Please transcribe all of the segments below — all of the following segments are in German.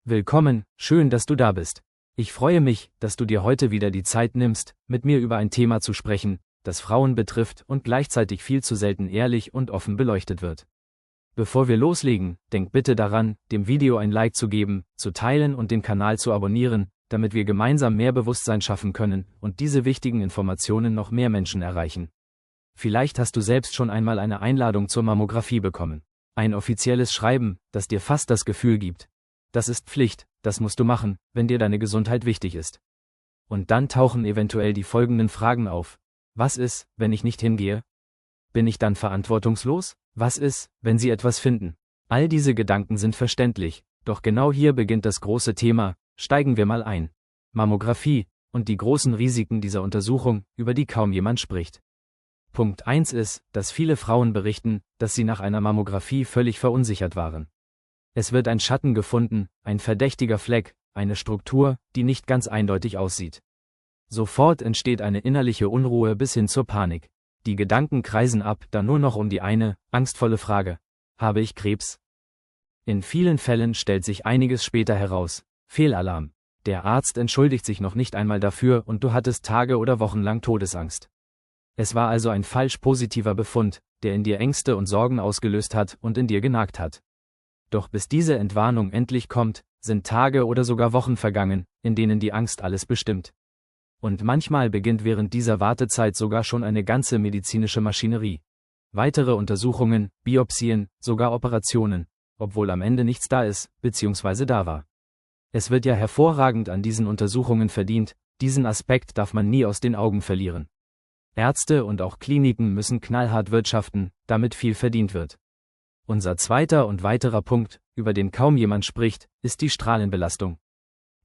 Willkommen, schön, dass du da bist. Ich freue mich, dass du dir heute wieder die Zeit nimmst, mit mir über ein Thema zu sprechen, das Frauen betrifft und gleichzeitig viel zu selten ehrlich und offen beleuchtet wird. Bevor wir loslegen, denk bitte daran, dem Video ein Like zu geben, zu teilen und den Kanal zu abonnieren, damit wir gemeinsam mehr Bewusstsein schaffen können und diese wichtigen Informationen noch mehr Menschen erreichen. Vielleicht hast du selbst schon einmal eine Einladung zur Mammographie bekommen. Ein offizielles Schreiben, das dir fast das Gefühl gibt: Das ist Pflicht, das musst du machen, wenn dir deine Gesundheit wichtig ist. Und dann tauchen eventuell die folgenden Fragen auf. Was ist, wenn ich nicht hingehe? Bin ich dann verantwortungslos? Was ist, wenn sie etwas finden? All diese Gedanken sind verständlich, doch genau hier beginnt das große Thema. Steigen wir mal ein. Mammographie und die großen Risiken dieser Untersuchung, über die kaum jemand spricht. Punkt 1 ist, dass viele Frauen berichten, dass sie nach einer Mammographie völlig verunsichert waren. Es wird ein Schatten gefunden, ein verdächtiger Fleck, eine Struktur, die nicht ganz eindeutig aussieht. Sofort entsteht eine innerliche Unruhe bis hin zur Panik. Die Gedanken kreisen ab, dann nur noch um die eine, angstvolle Frage: Habe ich Krebs? In vielen Fällen stellt sich einiges später heraus: Fehlalarm. Der Arzt entschuldigt sich noch nicht einmal dafür und du hattest Tage oder Wochen lang Todesangst. Es war also ein falsch positiver Befund, der in dir Ängste und Sorgen ausgelöst hat und in dir genagt hat. Doch bis diese Entwarnung endlich kommt, sind Tage oder sogar Wochen vergangen, in denen die Angst alles bestimmt. Und manchmal beginnt während dieser Wartezeit sogar schon eine ganze medizinische Maschinerie. Weitere Untersuchungen, Biopsien, sogar Operationen, obwohl am Ende nichts da ist, bzw. da war. Es wird ja hervorragend an diesen Untersuchungen verdient, diesen Aspekt darf man nie aus den Augen verlieren. Ärzte und auch Kliniken müssen knallhart wirtschaften, damit viel verdient wird. Unser zweiter und weiterer Punkt, über den kaum jemand spricht, ist die Strahlenbelastung.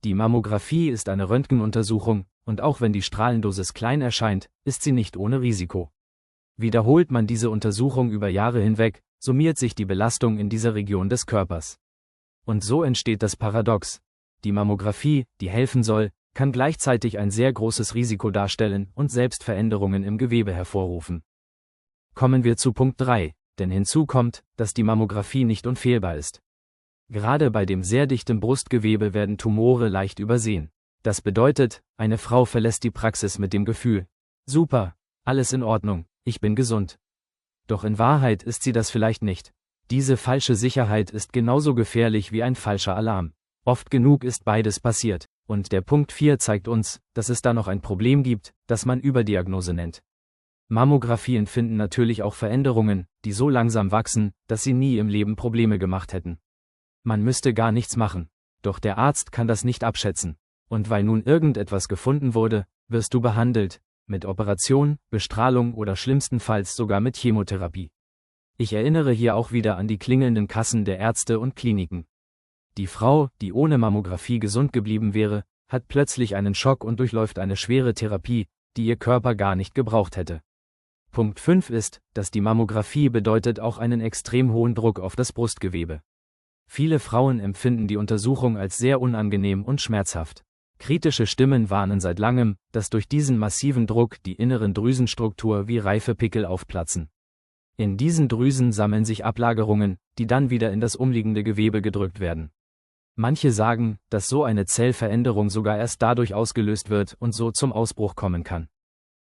Die Mammographie ist eine Röntgenuntersuchung, und auch wenn die Strahlendosis klein erscheint, ist sie nicht ohne Risiko. Wiederholt man diese Untersuchung über Jahre hinweg, summiert sich die Belastung in dieser Region des Körpers. Und so entsteht das Paradox: Die Mammographie, die helfen soll, kann gleichzeitig ein sehr großes Risiko darstellen und selbst Veränderungen im Gewebe hervorrufen. Kommen wir zu Punkt 3, denn hinzu kommt, dass die Mammographie nicht unfehlbar ist. Gerade bei dem sehr dichten Brustgewebe werden Tumore leicht übersehen. Das bedeutet, eine Frau verlässt die Praxis mit dem Gefühl: Super, alles in Ordnung, ich bin gesund. Doch in Wahrheit ist sie das vielleicht nicht. Diese falsche Sicherheit ist genauso gefährlich wie ein falscher Alarm. Oft genug ist beides passiert. Und der Punkt 4 zeigt uns, dass es da noch ein Problem gibt, das man Überdiagnose nennt. Mammographien finden natürlich auch Veränderungen, die so langsam wachsen, dass sie nie im Leben Probleme gemacht hätten. Man müsste gar nichts machen. Doch der Arzt kann das nicht abschätzen. Und weil nun irgendetwas gefunden wurde, wirst du behandelt, mit Operation, Bestrahlung oder schlimmstenfalls sogar mit Chemotherapie. Ich erinnere hier auch wieder an die klingelnden Kassen der Ärzte und Kliniken. Die Frau, die ohne Mammographie gesund geblieben wäre, hat plötzlich einen Schock und durchläuft eine schwere Therapie, die ihr Körper gar nicht gebraucht hätte. Punkt 5 ist, dass die Mammographie bedeutet auch einen extrem hohen Druck auf das Brustgewebe. Viele Frauen empfinden die Untersuchung als sehr unangenehm und schmerzhaft. Kritische Stimmen warnen seit langem, dass durch diesen massiven Druck die inneren Drüsenstruktur wie reife Pickel aufplatzen. In diesen Drüsen sammeln sich Ablagerungen, die dann wieder in das umliegende Gewebe gedrückt werden. Manche sagen, dass so eine Zellveränderung sogar erst dadurch ausgelöst wird und so zum Ausbruch kommen kann.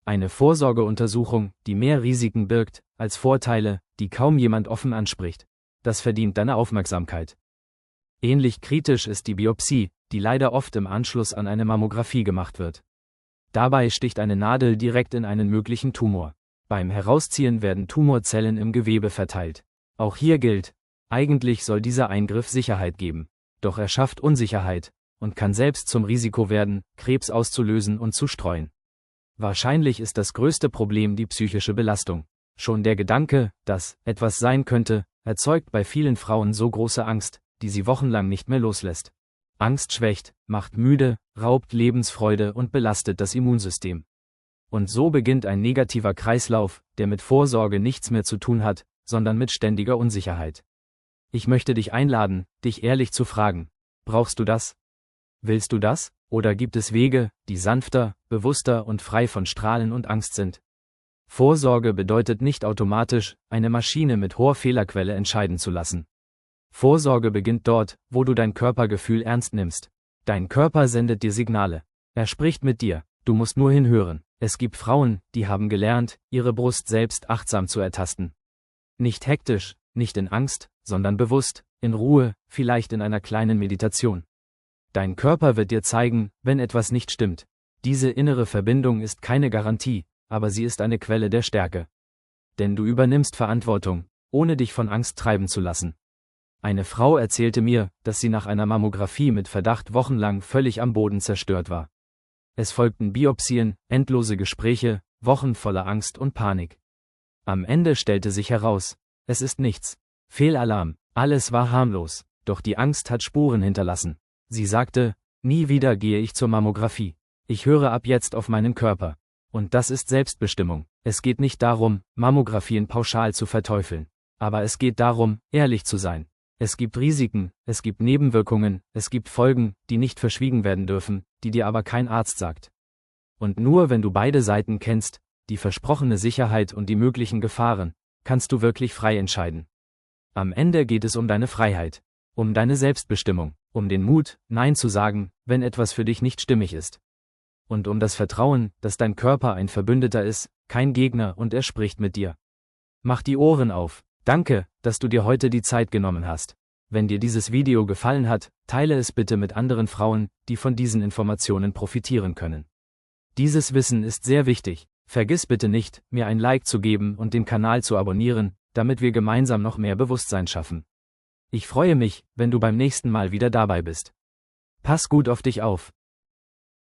Eine Vorsorgeuntersuchung, die mehr Risiken birgt als Vorteile, die kaum jemand offen anspricht. Das verdient deine Aufmerksamkeit. Ähnlich kritisch ist die Biopsie, die leider oft im Anschluss an eine Mammographie gemacht wird. Dabei sticht eine Nadel direkt in einen möglichen Tumor. Beim Herausziehen werden Tumorzellen im Gewebe verteilt. Auch hier gilt: Eigentlich soll dieser Eingriff Sicherheit geben. Doch er schafft Unsicherheit und kann selbst zum Risiko werden, Krebs auszulösen und zu streuen. Wahrscheinlich ist das größte Problem die psychische Belastung. Schon der Gedanke, dass etwas sein könnte, erzeugt bei vielen Frauen so große Angst, die sie wochenlang nicht mehr loslässt. Angst schwächt, macht müde, raubt Lebensfreude und belastet das Immunsystem. Und so beginnt ein negativer Kreislauf, der mit Vorsorge nichts mehr zu tun hat, sondern mit ständiger Unsicherheit. Ich möchte dich einladen, dich ehrlich zu fragen: Brauchst du das? Willst du das? Oder gibt es Wege, die sanfter, bewusster und frei von Strahlen und Angst sind? Vorsorge bedeutet nicht automatisch, eine Maschine mit hoher Fehlerquelle entscheiden zu lassen. Vorsorge beginnt dort, wo du dein Körpergefühl ernst nimmst. Dein Körper sendet dir Signale. Er spricht mit dir, du musst nur hinhören. Es gibt Frauen, die haben gelernt, ihre Brust selbst achtsam zu ertasten. Nicht hektisch, nicht in Angst, sondern bewusst, in Ruhe, vielleicht in einer kleinen Meditation. Dein Körper wird dir zeigen, wenn etwas nicht stimmt. Diese innere Verbindung ist keine Garantie, aber sie ist eine Quelle der Stärke. Denn du übernimmst Verantwortung, ohne dich von Angst treiben zu lassen. Eine Frau erzählte mir, dass sie nach einer Mammographie mit Verdacht wochenlang völlig am Boden zerstört war. Es folgten Biopsien, endlose Gespräche, Wochen voller Angst und Panik. Am Ende stellte sich heraus, es ist nichts. Fehlalarm, alles war harmlos, doch die Angst hat Spuren hinterlassen. Sie sagte, nie wieder gehe ich zur Mammographie. Ich höre ab jetzt auf meinen Körper. Und das ist Selbstbestimmung. Es geht nicht darum, Mammographien pauschal zu verteufeln. Aber es geht darum, ehrlich zu sein. Es gibt Risiken, es gibt Nebenwirkungen, es gibt Folgen, die nicht verschwiegen werden dürfen, die dir aber kein Arzt sagt. Und nur wenn du beide Seiten kennst, die versprochene Sicherheit und die möglichen Gefahren, kannst du wirklich frei entscheiden. Am Ende geht es um deine Freiheit, um deine Selbstbestimmung, um den Mut, Nein zu sagen, wenn etwas für dich nicht stimmig ist. Und um das Vertrauen, dass dein Körper ein Verbündeter ist, kein Gegner und er spricht mit dir. Mach die Ohren auf. Danke, dass du dir heute die Zeit genommen hast. Wenn dir dieses Video gefallen hat, teile es bitte mit anderen Frauen, die von diesen Informationen profitieren können. Dieses Wissen ist sehr wichtig. Vergiss bitte nicht, mir ein Like zu geben und den Kanal zu abonnieren, damit wir gemeinsam noch mehr Bewusstsein schaffen. Ich freue mich, wenn du beim nächsten Mal wieder dabei bist. Pass gut auf dich auf.